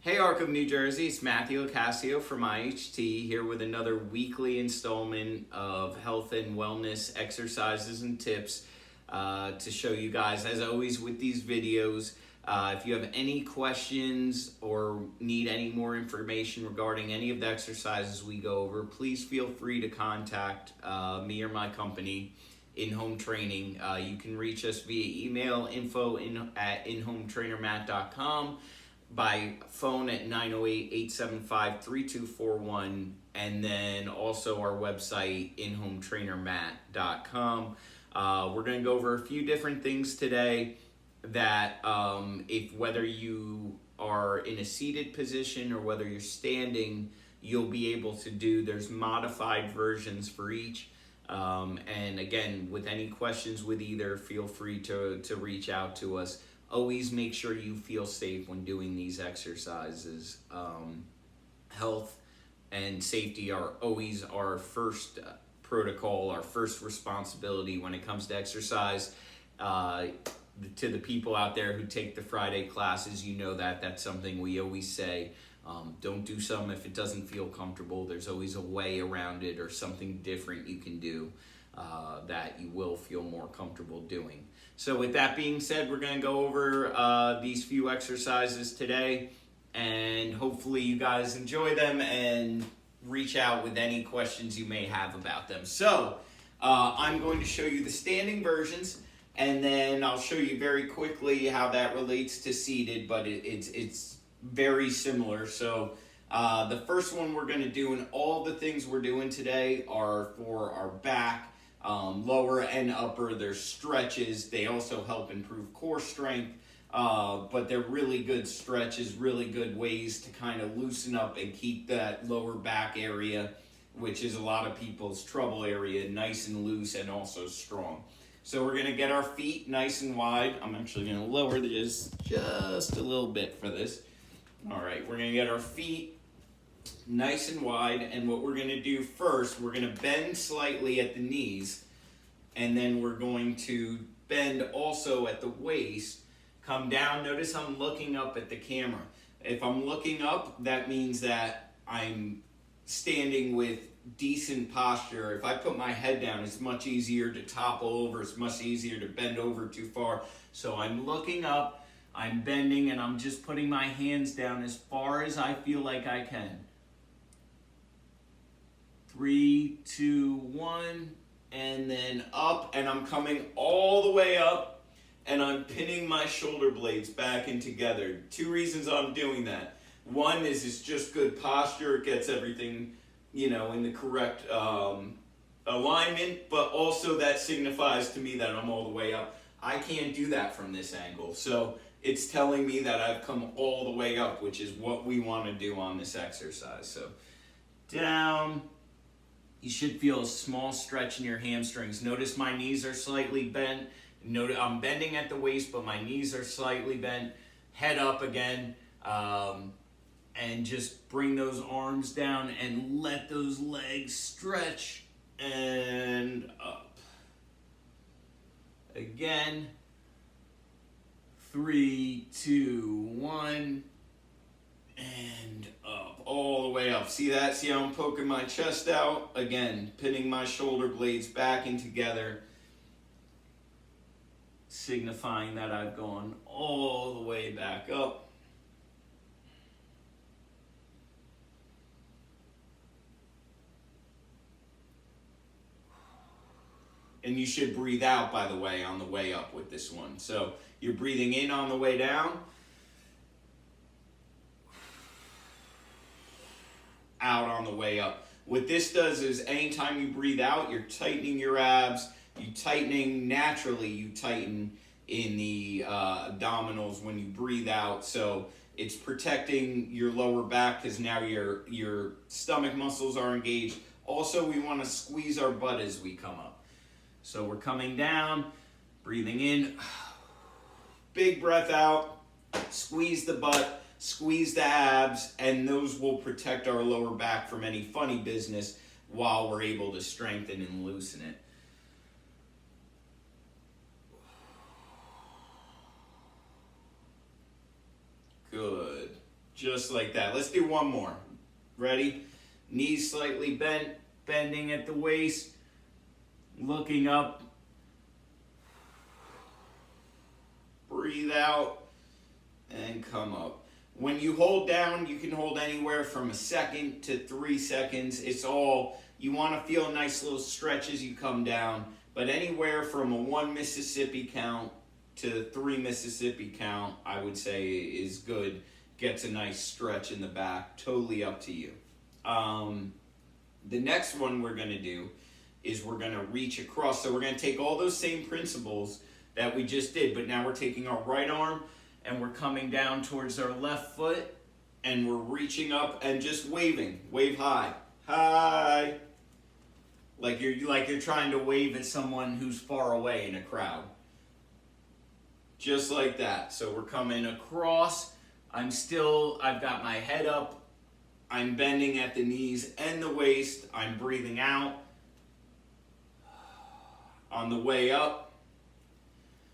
Hey Arc of New Jersey, it's Matthew Ocasio from IHT here with another weekly installment of health and wellness exercises and tips to show you guys, as always with these videos. If you have any questions or need any more information regarding any of the exercises we go over, please feel free to contact me or my company, In-Home Training. You can reach us via email, at inhometrainermatt.com, by phone at 908-875-3241, and then also our website, inhometrainermatt.com. We're going to go over a few different things today that if whether you are in a seated position or whether you're standing, you'll be able to do. There's modified versions for each. And again, with any questions with either, feel free to reach out to us. Always make sure you feel safe when doing these exercises. Health and safety are always our first protocol, our first responsibility when it comes to exercise. To the people out there who take the Friday classes, you know that's something we always say. Don't do something if it doesn't feel comfortable. There's always a way around it or something different you can do that you will feel more comfortable doing. So with that being said, we're going to go over these few exercises today, and hopefully you guys enjoy them and reach out with any questions you may have about them. So I'm going to show you the standing versions, and then I'll show you very quickly how that relates to seated, but it's very similar. So the first one we're going to do, and all the things we're doing today are for our back, lower and upper. There's stretches. They also help improve core strength, but they're really good stretches, really good ways to kind of loosen up and keep that lower back area, which is a lot of people's trouble area, nice and loose and also strong. So we're going to get our feet nice and wide. I'm actually going to lower this just a little bit for this. All right, we're going to get our feet nice and wide, and what we're going to do first, we're going to bend slightly at the knees, and then we're going to bend also at the waist, come down. Notice I'm looking up at the camera. If I'm looking up, that means that I'm standing with decent posture. If I put my head down, it's much easier to topple over, it's much easier to bend over too far. So I'm looking up, I'm bending, and I'm just putting my hands down as far as I feel like I can. 3, 2, 1, and then up, and I'm coming all the way up, and I'm pinning my shoulder blades back in together. 2 reasons I'm doing that. One is it's just good posture. It gets everything, in the correct alignment, but also that signifies to me that I'm all the way up. I can't do that from this angle, so it's telling me that I've come all the way up, which is what we want to do on this exercise. So down. You should feel a small stretch in your hamstrings. Notice my knees are slightly bent. Notice I'm bending at the waist, but my knees are slightly bent. Head up again, and just bring those arms down and let those legs stretch and up. Again, 3, 2, 1, and up, all the way up. See that? See how I'm poking my chest out? Again, pinning my shoulder blades back in together, signifying that I've gone all the way back up. And you should breathe out, by the way, on the way up with this one. So you're breathing in on the way down, out on the way up. What this does is anytime you breathe out, you're tightening your abs, you tighten in the abdominals when you breathe out. So it's protecting your lower back because now your stomach muscles are engaged. Also, we want to squeeze our butt as we come up. So we're coming down, breathing in, big breath out, squeeze the butt, squeeze the abs, and those will protect our lower back from any funny business while we're able to strengthen and loosen it. Good. Just like that. Let's do one more. Ready? Knees slightly bent, bending at the waist, looking up. Breathe out and come up. When you hold down, you can hold anywhere from 1 second to 3 seconds. It's all, you want to feel a nice little stretch as you come down, but anywhere from a 1 Mississippi count to 3 Mississippi count, I would say is good. Gets a nice stretch in the back, totally up to you. The next one we're going to do is we're going to reach across. So we're going to take all those same principles that we just did, but now we're taking our right arm and we're coming down towards our left foot and we're reaching up and just waving. Wave high. Hi. Like you're trying to wave at someone who's far away in a crowd. Just like that. So we're coming across. I've got my head up. I'm bending at the knees and the waist. I'm breathing out. On the way up.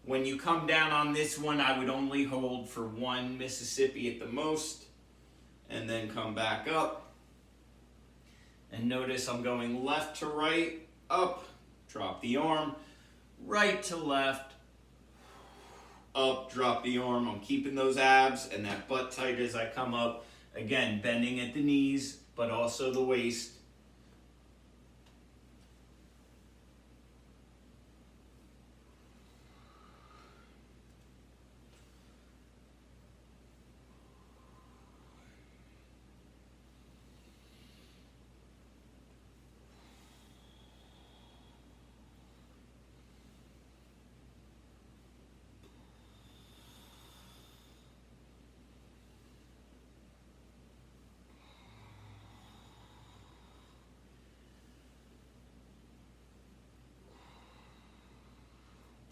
When you come down on this one, I would only hold for 1 Mississippi at the most, and then come back up. And notice I'm going left to right, up, drop the arm, right to left, up, drop the arm. I'm keeping those abs and that butt tight as I come up. Again, bending at the knees, but also the waist.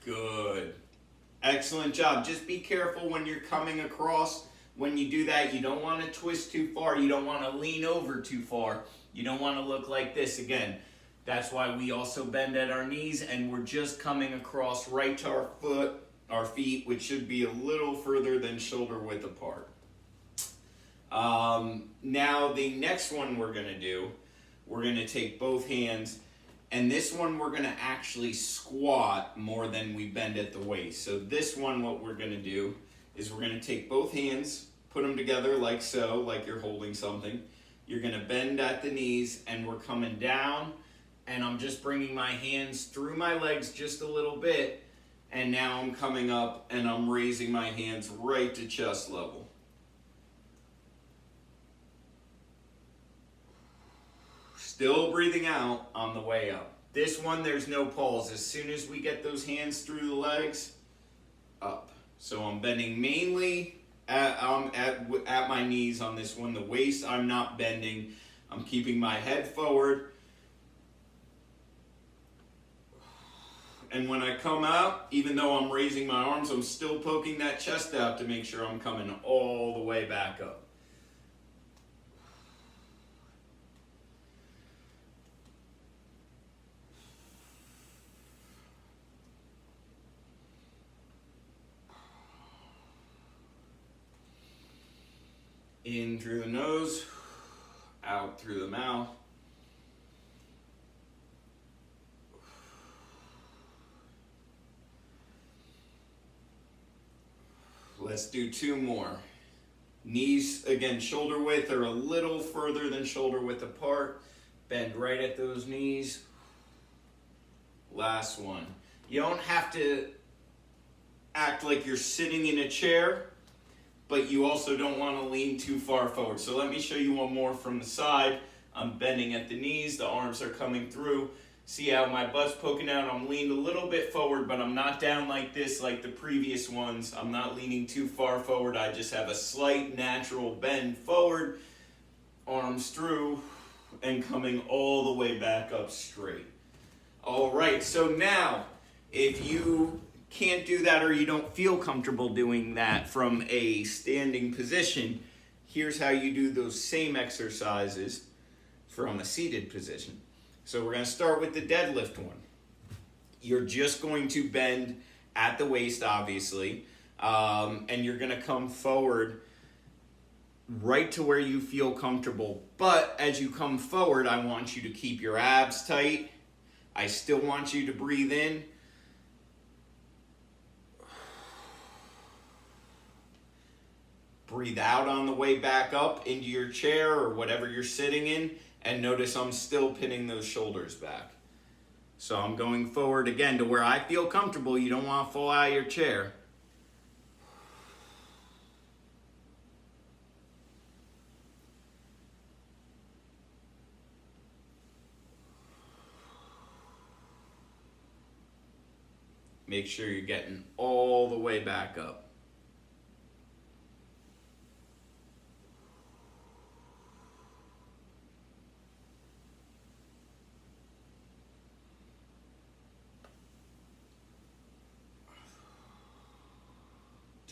Good. Excellent job. Just be careful when you're coming across. When you do that, you don't want to twist too far. You don't want to lean over too far. You don't want to look like this again. That's why we also bend at our knees, and we're just coming across right to our feet, which should be a little further than shoulder width apart. Now the next one we're going to do, we're going to take both hands. And this one we're going to actually squat more than we bend at the waist. So this one, what we're going to do is we're going to take both hands, put them together like so, like you're holding something. You're going to bend at the knees and we're coming down. And I'm just bringing my hands through my legs just a little bit. And now I'm coming up and I'm raising my hands right to chest level. Still breathing out on the way up. This one, there's no pause. As soon as we get those hands through the legs, up. So I'm bending mainly at my knees on this one. The waist, I'm not bending. I'm keeping my head forward. And when I come out, even though I'm raising my arms, I'm still poking that chest out to make sure I'm coming all the way back up. In through the nose, out through the mouth. Let's do 2 more. Knees, again, shoulder width or a little further than shoulder width apart. Bend right at those knees. Last one. You don't have to act like you're sitting in a chair, but you also don't want to lean too far forward. So let me show you one more from the side. I'm bending at the knees, the arms are coming through. See how my butt's poking out? I'm leaned a little bit forward, but I'm not down like this like the previous ones. I'm not leaning too far forward. I just have a slight natural bend forward, arms through, and coming all the way back up straight. All right, so now, if you can't do that or you don't feel comfortable doing that from a standing position, here's how you do those same exercises from a seated position. So we're going to start with the deadlift one. You're just going to bend at the waist, obviously, and you're going to come forward right to where you feel comfortable. But as you come forward, I want you to keep your abs tight. I still want you to breathe in. Breathe out on the way back up into your chair or whatever you're sitting in, and notice I'm still pinning those shoulders back. So I'm going forward again to where I feel comfortable. You don't want to fall out of your chair. Make sure you're getting all the way back up.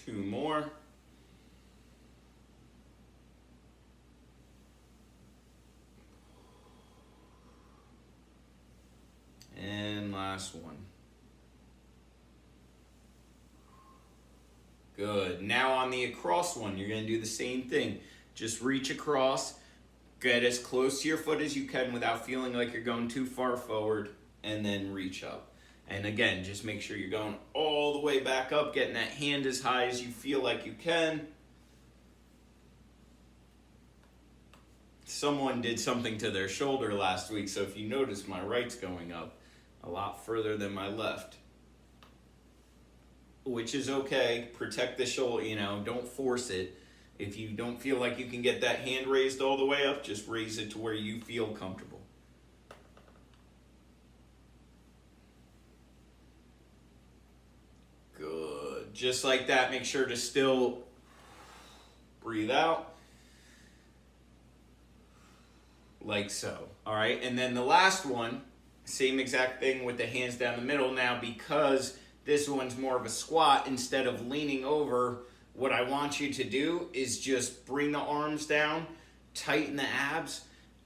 Two more. And last one. Good. Now on the across one, you're going to do the same thing. Just reach across, get as close to your foot as you can without feeling like you're going too far forward, and then reach up. And again, just make sure you're going all the way back up, getting that hand as high as you feel like you can. Someone did something to their shoulder last week, so if you notice, my right's going up a lot further than my left. Which is okay. Protect the shoulder, don't force it. If you don't feel like you can get that hand raised all the way up, just raise it to where you feel comfortable. Good. Just like that, make sure to still breathe out. Like so. All right, and then the last one, same exact thing with the hands down the middle. Now, because this one's more of a squat, instead of leaning over, what I want you to do is just bring the arms down, tighten the abs,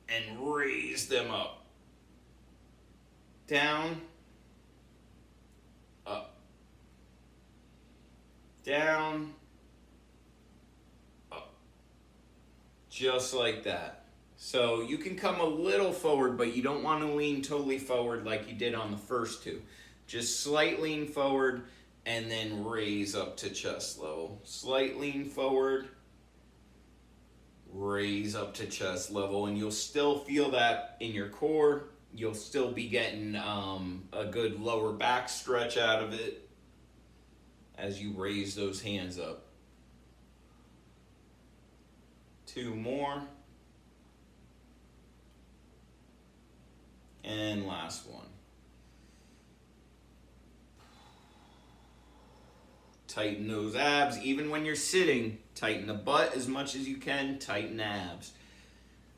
and raise them up. Down, up. Down, up. Just like that. So you can come a little forward, but you don't want to lean totally forward like you did on the first two. Just slight lean forward and then raise up to chest level. Slight lean forward, raise up to chest level, and you'll still feel that in your core. You'll still be getting a good lower back stretch out of it as you raise those hands up. Two more. And last one. Tighten those abs. Even when you're sitting, tighten the butt as much as you can. Tighten the abs.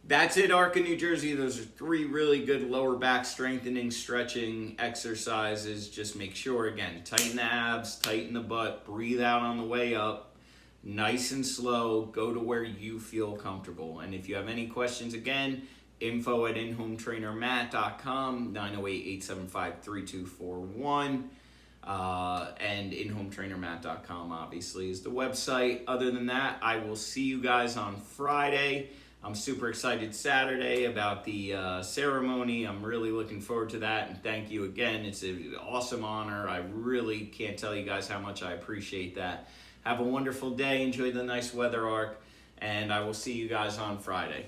That's it, Arca, New Jersey. Those are 3 really good lower back strengthening, stretching exercises. Just make sure, again, tighten the abs, tighten the butt, breathe out on the way up. Nice and slow. Go to where you feel comfortable. And if you have any questions, again, info@inhometrainermatt.com, 908-875-3241. And inhometrainermatt.com obviously is the website. Other than that, I will see you guys on Friday. I'm super excited Saturday about the ceremony. I'm really looking forward to that, and thank you again. It's an awesome honor. I really can't tell you guys how much I appreciate that. Have a wonderful day. Enjoy the nice weather, Arc, and I will see you guys on Friday.